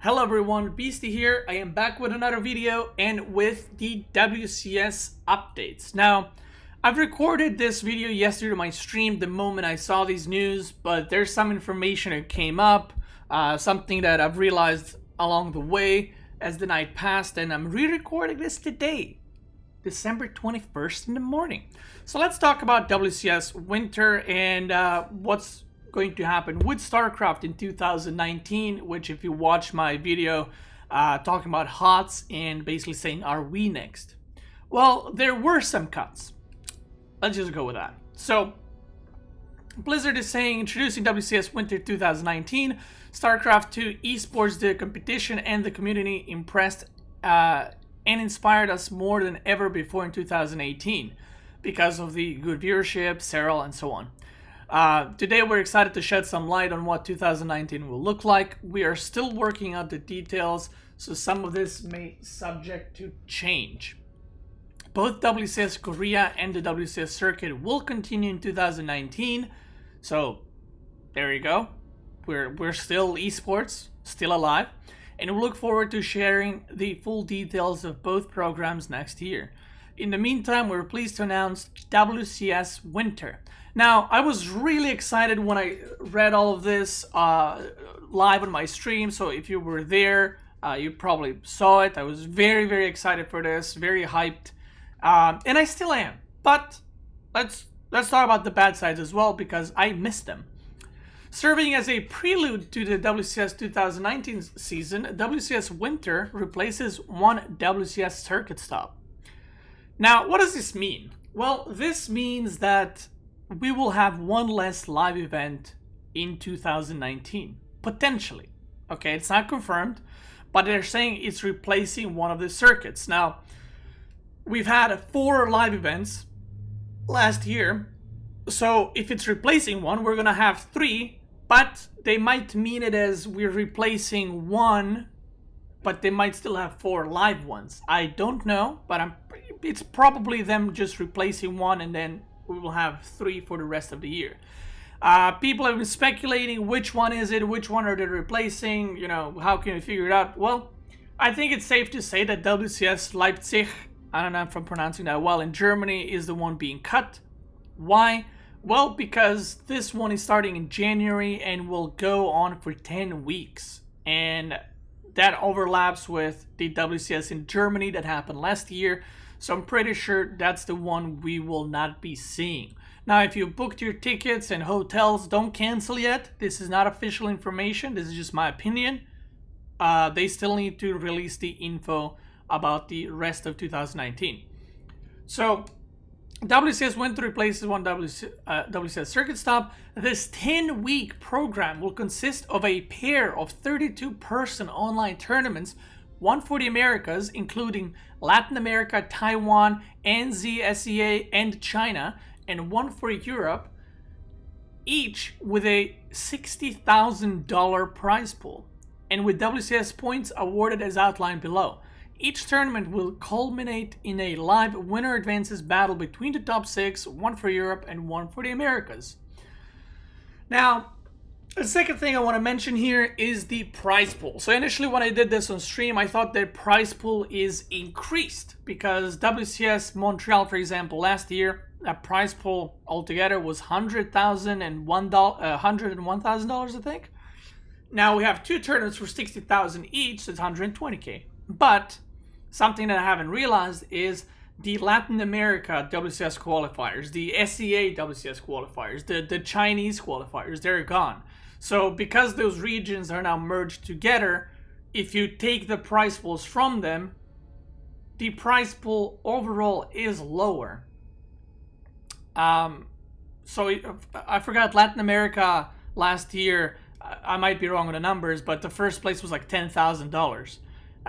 Hello everyone, Beastie here. I am back with another video and with the WCS updates. Now, I've recorded this video yesterday on my stream the moment I saw these news, but there's some information that came up, something that I've realized along the way as the night passed, and I'm re-recording this today, December 21st in the morning. So let's talk about WCS winter and what's going to happen with StarCraft in 2019, which if you watch my video talking about HOTS and basically saying, are we next? Well, there were some cuts. Let's just go with that. So, Blizzard is saying, introducing WCS Winter 2019, StarCraft 2 esports, the competition and the community impressed and inspired us more than ever before in 2018 because of the good viewership, Serral, and so on. Today we're excited to shed some light on what 2019 will look like. We are still working out the details, so some of this may subject to change. Both WCS Korea and the WCS circuit will continue in 2019, so there you go. We're still esports, still alive, and we look forward to sharing the full details of both programs next year. In the meantime, we're pleased to announce WCS Winter. Now, I was really excited when I read all of this live on my stream, so if you were there, you probably saw it. I was very, very excited for this, very hyped, and I still am. But let's talk about the bad sides as well, because I missed them. Serving as a prelude to the WCS 2019 season, WCS Winter replaces one WCS circuit stop. Now, what does this mean? Well, this means that we will have one less live event in 2019, potentially. Okay, it's not confirmed, but they're saying it's replacing one of the circuits. Now, we've had 4 live events last year, so if it's replacing one, we're gonna have 3, but they might mean it as we're replacing one, but they might still have 4 live ones. I don't know, but it's probably them just replacing one, and then we will have 3 for the rest of the year. People have been speculating which one is it, which one are they replacing, you know, how can we figure it out? Well, I think it's safe to say that WCS Leipzig, I don't know if I'm pronouncing that well, in Germany is the one being cut. Why? Well, because this one is starting in January and will go on for 10 weeks. And that overlaps with the WCS in Germany that happened last year. So I'm pretty sure that's the one we will not be seeing. Now, if you booked your tickets and hotels, don't cancel yet. This is not official information. This is just my opinion. They still need to release the info about the rest of 2019. So WCS Winter replaces one WCS circuit stop. This 10-week program will consist of a pair of 32-person online tournaments, one for the Americas, including Latin America, Taiwan, NZ, SEA, and China, and one for Europe, each with a $60,000 prize pool, and with WCS points awarded as outlined below. Each tournament will culminate in a live winner advances battle between the top 6, one for Europe and one for the Americas. Now, the second thing I want to mention here is the prize pool. So initially when I did this on stream, I thought the prize pool is increased because WCS Montreal, for example, last year, that prize pool altogether was $101,000 I think. Now we have 2 tournaments for $60,000 each, so it's $120K. But something that I haven't realized is the Latin America WCS qualifiers, the SEA WCS qualifiers, the Chinese qualifiers, they're gone. So because those regions are now merged together, if you take the prize pools from them, the prize pool overall is lower. So I forgot Latin America last year, I might be wrong on the numbers, but the first place was like $10,000.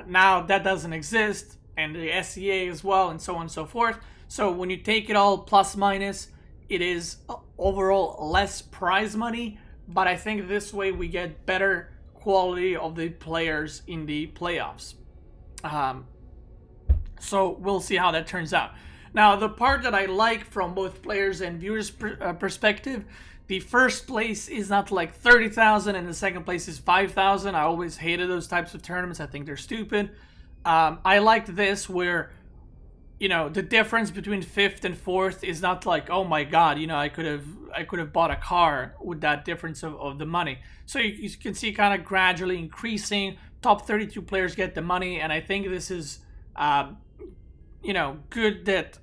Now that doesn't exist, and the SEA as well, and so on and so forth. So when you take it all plus minus, it is overall less prize money, but I think this way we get better quality of the players in the playoffs. So we'll see how that turns out. Now, the part that I like from both players and viewers' perspective, the first place is not like 30,000 and the second place is 5,000. I always hated those types of tournaments. I think they're stupid. I liked this where, you know, the difference between 5th and 4th is not like, oh my god, you know, I could have bought a car with that difference of the money. So you can see kind of gradually increasing. Top 32 players get the money, and I think this is, you know, good that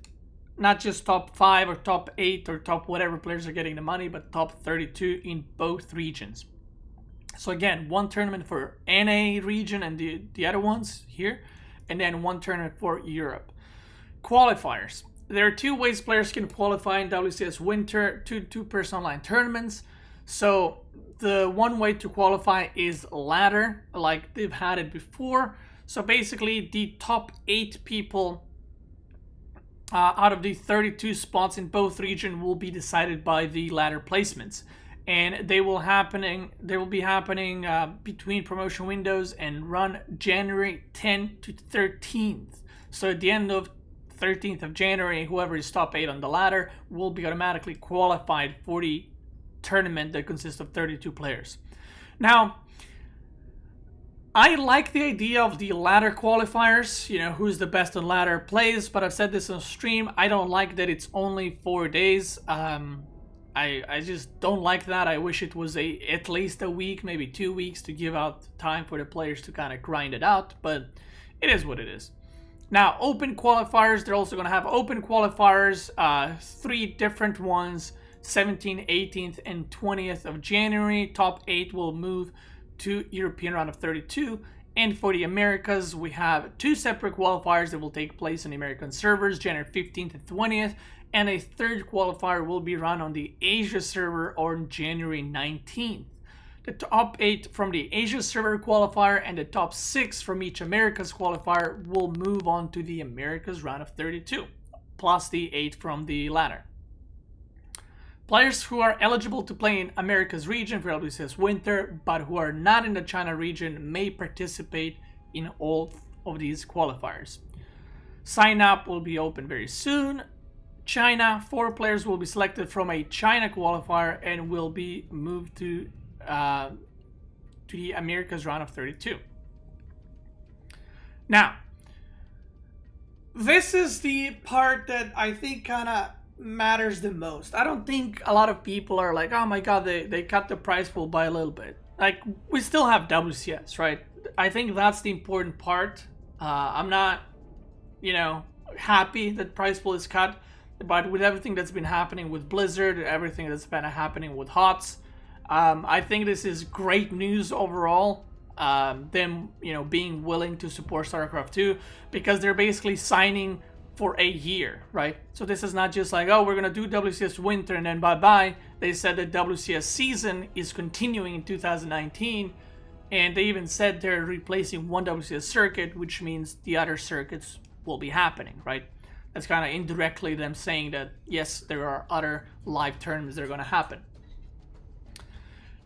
not just top 5 or top 8 or top whatever players are getting the money, but top 32 in both regions. So again, one tournament for NA region and the other ones here, and then one tournament for Europe. Qualifiers. There are 2 ways players can qualify in WCS Winter, two-person online tournaments. So the one way to qualify is ladder, like they've had it before. So basically the top 8 people out of the 32 spots in both regions will be decided by the ladder placements, and they will be happening between promotion windows and run January 10th to 13th. So at the end of 13th of January, whoever is top 8 on the ladder will be automatically qualified for the tournament that consists of 32 players. Now, I like the idea of the ladder qualifiers, you know, who's the best on ladder plays, but I've said this on stream, I don't like that it's only 4 days. I just don't like that. I wish it was at least a week, maybe 2 weeks, to give out time for the players to kind of grind it out, but it is what it is. Now, open qualifiers, they're also going to have open qualifiers, 3 different ones, 17th, 18th, and 20th of January. Top 8 will move to European round of 32, and for the Americas we have 2 separate qualifiers that will take place on the American servers, January 15th and 20th, and a 3rd qualifier will be run on the Asia server on January 19th. The top 8 from the Asia server qualifier and the top 6 from each Americas qualifier will move on to the Americas round of 32, plus the 8 from the ladder. Players who are eligible to play in America's region for WCS Winter, but who are not in the China region, may participate in all of these qualifiers. Sign up will be open very soon. China, 4 players will be selected from a China qualifier and will be moved to the Americas round of 32. Now, this is the part that I think kind of matters the most. I don't think a lot of people are like, oh my god, they cut the prize pool by a little bit. Like, we still have WCS, right? I think that's the important part. I'm not, you know, happy that prize pool is cut, but with everything that's been happening with Blizzard, everything that's been happening with HOTS, I think this is great news overall. Them, you know, being willing to support StarCraft 2, because they're basically signing for a year, right? So this is not just like, oh, we're gonna do WCS Winter and then bye-bye. They said that WCS season is continuing in 2019, and they even said they're replacing one WCS circuit, which means the other circuits will be happening, right? That's kind of indirectly them saying that, yes, there are other live tournaments that are gonna happen.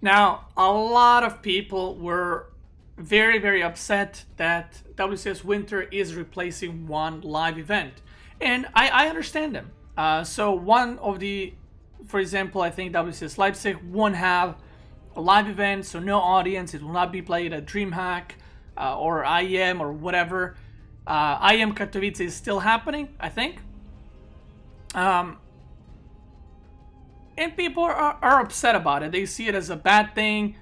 Now, a lot of people were very, very upset that WCS Winter is replacing one live event, and I understand them. So one of the, for example, I think WCS Leipzig won't have a live event, so no audience. It will not be played at DreamHack or IEM or whatever. IEM Katowice is still happening, I think. And people are upset about it. They see it as a bad thing.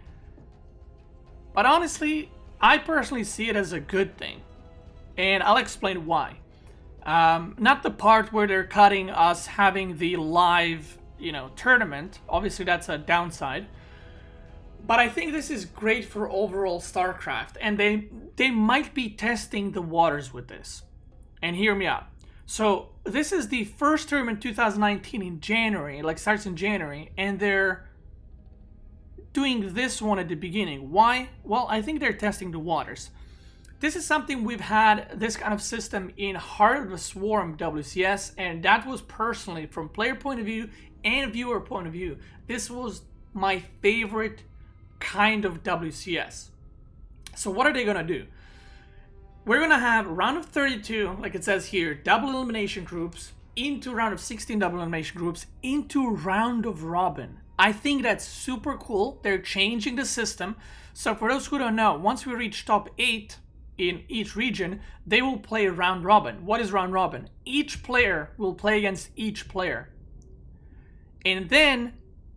But honestly, I personally see it as a good thing. And I'll explain why. Not the part where they're cutting us having the live, you know, tournament. Obviously, that's a downside. But I think this is great for overall StarCraft. And they might be testing the waters with this. And hear me out. So this is the first tournament 2019 in January. Like, starts in January. And they're doing this one at the beginning. Why? Well, I think they're testing the waters. This is something we've had, this kind of system, in Heart of the Swarm WCS, and that was personally, from player point of view and viewer point of view, this was my favorite kind of WCS. So what are they gonna do? We're gonna have round of 32, like it says here, double elimination groups. into round of 16 double elimination groups into round of robin. I think that's super cool. They're changing the system. So for those who don't know, once we reach top 8 in each region, they will play round robin. What is round robin? Each player will play against each player. And then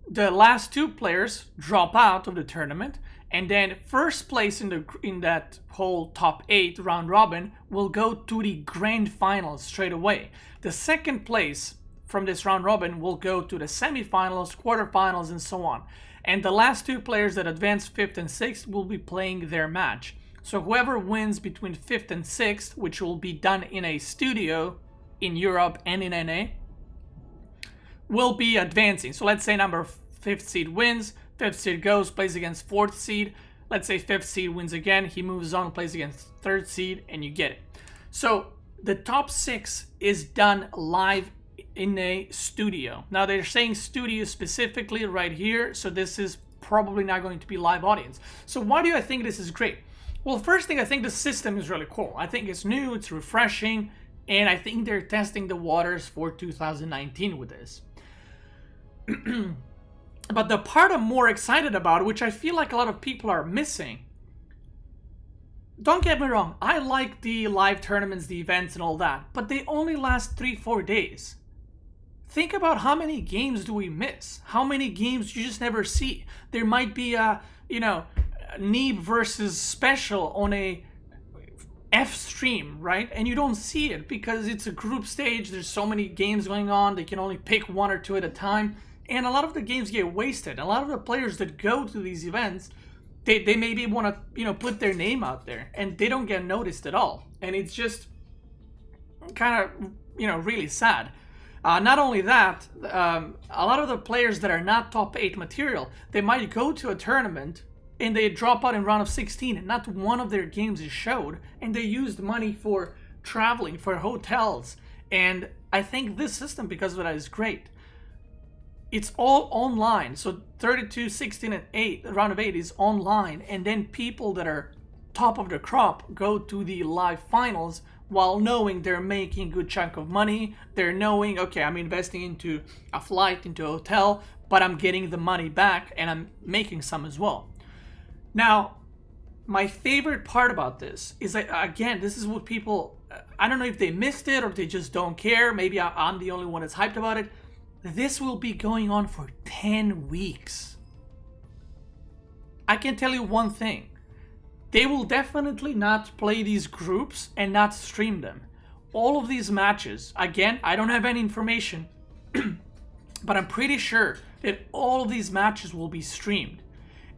the last 2 players drop out of the tournament, and then first place in that whole top 8 round robin will go to the grand finals straight away. The second place from this round robin will go to the semifinals, quarterfinals, and so on. And the last 2 players that advance 5th and 6th will be playing their match. So whoever wins between 5th and 6th, which will be done in a studio in Europe and in NA, will be advancing. So let's say number 5th seed wins, 5th seed goes, plays against 4th seed. Let's say 5th seed wins again, he moves on, plays against 3rd seed, and you get it. So the top 6 is done live in a studio. Now they're saying studio specifically right here, so this is probably not going to be live audience. So why do I think this is great? Well, first thing, I think the system is really cool. I think it's new, it's refreshing, and I think they're testing the waters for 2019 with this. But the part I'm more excited about, which I feel like a lot of people are missing, don't get me wrong, I like the live tournaments, the events and all that, but they only last 3-4 days. Think about how many games do we miss? How many games you just never see? There might be a, Neeb versus Special on a F stream, right? And you don't see it because it's a group stage. There's so many games going on. They can only pick 1 or 2 at a time. And a lot of the games get wasted. A lot of the players that go to these events, they maybe want to, put their name out there, and they don't get noticed at all. And it's just kind of, really sad. Not only that, a lot of the players that are not top 8 material, they might go to a tournament and they drop out in round of 16 and not one of their games is showed, and they used money for traveling, for hotels. And I think this system, because of that, is great. It's all online, so 32, 16, and 8, round of 8 is online, and then people that are top of the crop go to the live finals while knowing they're making a good chunk of money. They're knowing, okay, I'm investing into a flight, into a hotel, but I'm getting the money back and I'm making some as well. Now, my favorite part about this is that, again, this is what people, I don't know if they missed it or they just don't care. Maybe I'm the only one that's hyped about it. This will be going on for 10 weeks. I can tell you one thing. They will definitely not play these groups and not stream them. All of these matches, again, I don't have any information, but I'm pretty sure that all of these matches will be streamed.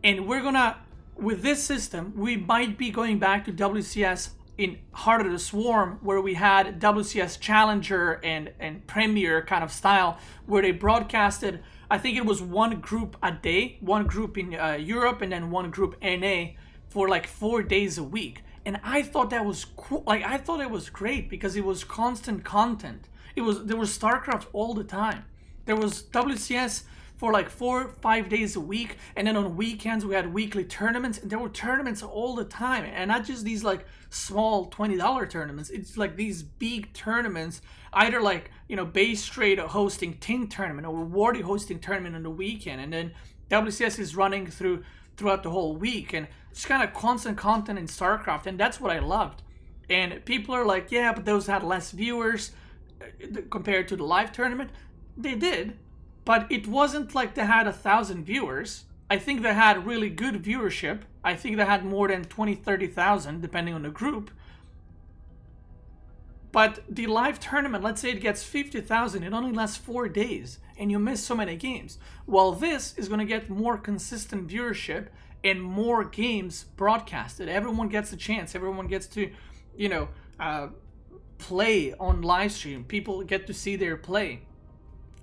And we're gonna, with this system, we might be going back to WCS in Heart of the Swarm, where we had WCS Challenger and Premier kind of style, where they broadcasted, I think it was 1 group a day, 1 group in Europe and then 1 group NA for like 4 days a week. And I thought that was cool. Like, I thought it was great because it was constant content. There was StarCraft all the time. There was WCS for like 4 or 5 days a week, and then on weekends we had weekly tournaments, and there were tournaments all the time, and not just these like small $20 tournaments. It's like these big tournaments, either like, Bay Strait hosting Tin tournament or Wardy hosting tournament on the weekend, and then WCS is running throughout the whole week, and it's kind of constant content in StarCraft, and that's what I loved. And people are like, yeah, but those had less viewers compared to the live tournament. They did, but it wasn't like they had 1,000 viewers. I think they had really good viewership. I think they had more than 20, 30,000, depending on the group. But the live tournament, let's say it gets 50,000, it only lasts 4 days, and you miss so many games. Well, this is going to get more consistent viewership and more games broadcasted. Everyone gets a chance. Everyone gets to, play on live stream. People get to see their play.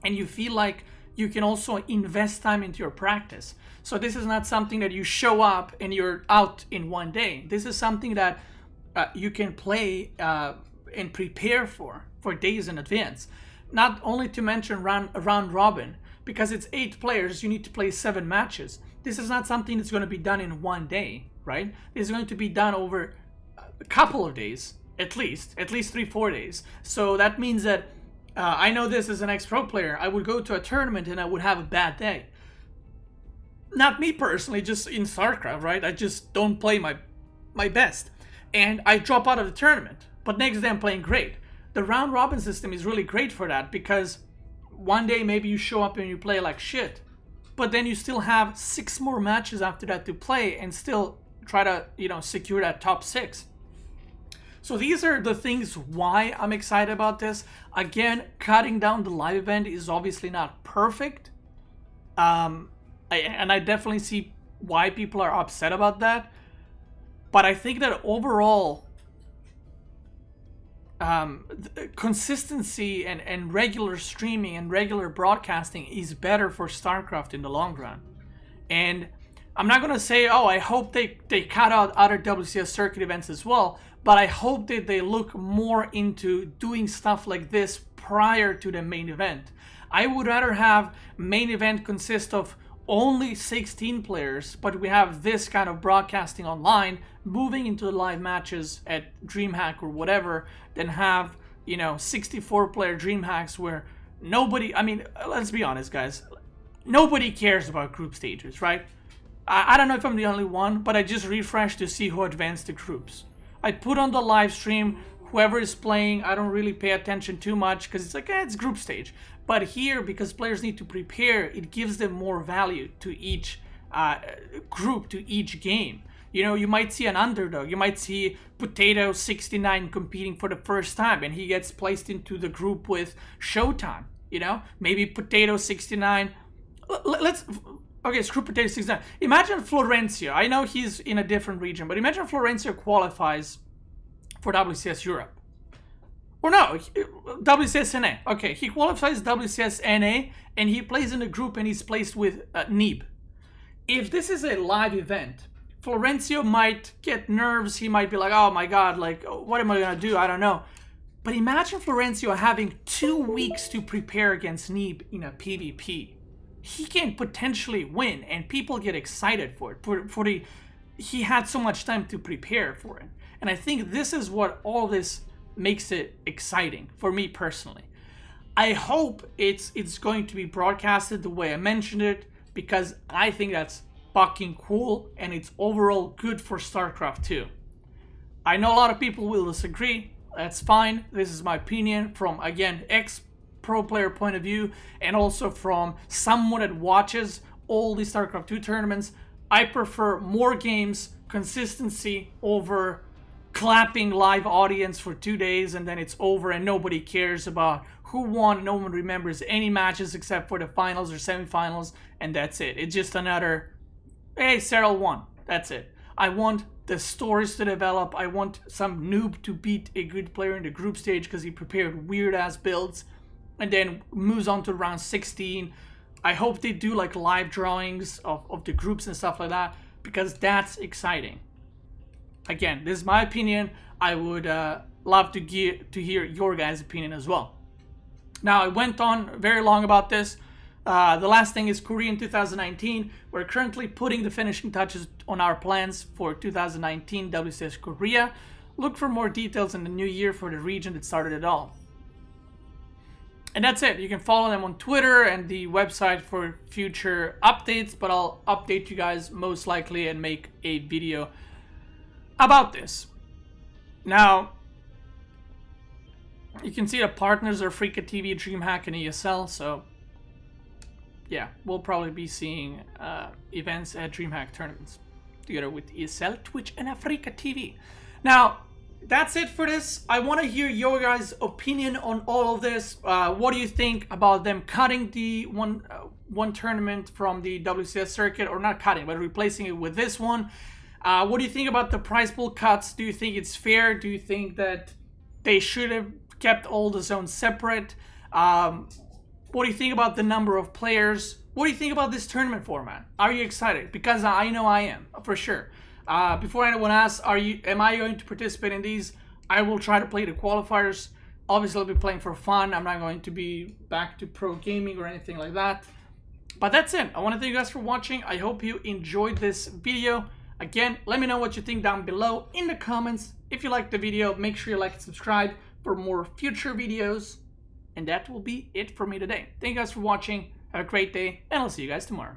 And you feel like you can also invest time into your practice. So this is not something that you show up and you're out in 1 day. This is something that you can play and prepare for days in advance. Not only to mention round robin, because it's 8 players, you need to play 7 matches. This is not something that's going to be done in 1 day, right? It's going to be done over a couple of days, at least 3-4 days. So that means that I know this as an ex-pro player. I would go to a tournament and I would have a bad day. Not me personally, just in StarCraft, right? I just don't play my best. And I drop out of the tournament. But next day I'm playing great. The round robin system is really great for that, because one day maybe you show up and you play like shit, but then you still have 6 more matches after that to play and still try to, secure that top 6. So these are the things why I'm excited about this. Again, cutting down the live event is obviously not perfect. And I definitely see why people are upset about that. But I think that overall, consistency and regular streaming and regular broadcasting is better for StarCraft in the long run. And I'm not going to say, oh, I hope they cut out other WCS circuit events as well, but I hope that they look more into doing stuff like this prior to the main event. I would rather have main event consist of only 16 players, but we have this kind of broadcasting online, moving into the live matches at DreamHack or whatever, than have, 64 player DreamHacks where nobody, let's be honest, guys, nobody cares about group stages, right? I don't know if I'm the only one, but I just refresh to see who advanced the groups. I put on the live stream, whoever is playing, I don't really pay attention too much because it's like, it's group stage. But here, because players need to prepare, it gives them more value to each group, to each game. You might see an underdog. You might see Potato 69 competing for the first time, and he gets placed into the group with Showtime. Maybe Potato 69. Okay, screw Potato 69. Imagine Florencio. I know he's in a different region, but imagine Florencio qualifies for WCS Europe. Or no, WCS NA. Okay, he qualifies WCS NA, and he plays in a group, and he's placed with Neeb. If this is a live event, Florencio might get nerves. He might be like, oh my god, like, what am I going to do? I don't know. But imagine Florencio having 2 weeks to prepare against Neeb in a PvP. He can potentially win, and people get excited for it. He had so much time to prepare for it. And I think this is what all this makes it exciting for me personally. I hope it's going to be broadcasted the way I mentioned it, because I think that's fucking cool, and it's overall good for StarCraft 2. I know a lot of people will disagree. That's fine. This is my opinion from, again, ex-pro player point of view, and also from someone that watches all the StarCraft 2 tournaments. I prefer more games, consistency, over clapping live audience for 2 days and then it's over and nobody cares about who won. No one remembers any matches except for the finals or semifinals, and that's it. It's just another, hey, Cyril won. That's it. I want the stories to develop. I want some noob to beat a good player in the group stage because he prepared weird ass builds and then moves on to round 16. I hope they do like live drawings of the groups and stuff like that, because that's exciting. Again, this is my opinion. I would love to hear your guys' opinion as well. Now, I went on very long about this. The last thing is Korea in 2019. We're currently putting the finishing touches on our plans for 2019 WCS Korea. Look for more details in the new year for the region that started it all. And that's it. You can follow them on Twitter and the website for future updates, but I'll update you guys most likely and make a video about this. Now, you can see the partners are Freaka TV, DreamHack, and ESL, so yeah, we'll probably be seeing events at DreamHack tournaments together with ESL, Twitch, and Freaka TV. Now, that's it for this. I want to hear your guys' opinion on all of this. What do you think about them cutting the one tournament from the WCS circuit, or not cutting, but replacing it with this one? What do you think about the prize pool cuts? Do you think it's fair? Do you think that they should have kept all the zones separate? What do you think about the number of players? What do you think about this tournament format? Are you excited? Because I know I am, for sure. Before anyone asks, am I going to participate in these? I will try to play the qualifiers. Obviously, I'll be playing for fun. I'm not going to be back to pro gaming or anything like that. But that's it. I want to thank you guys for watching. I hope you enjoyed this video. Again, let me know what you think down below in the comments. If you liked the video, make sure you like and subscribe for more future videos. And that will be it for me today. Thank you guys for watching. Have a great day, and I'll see you guys tomorrow.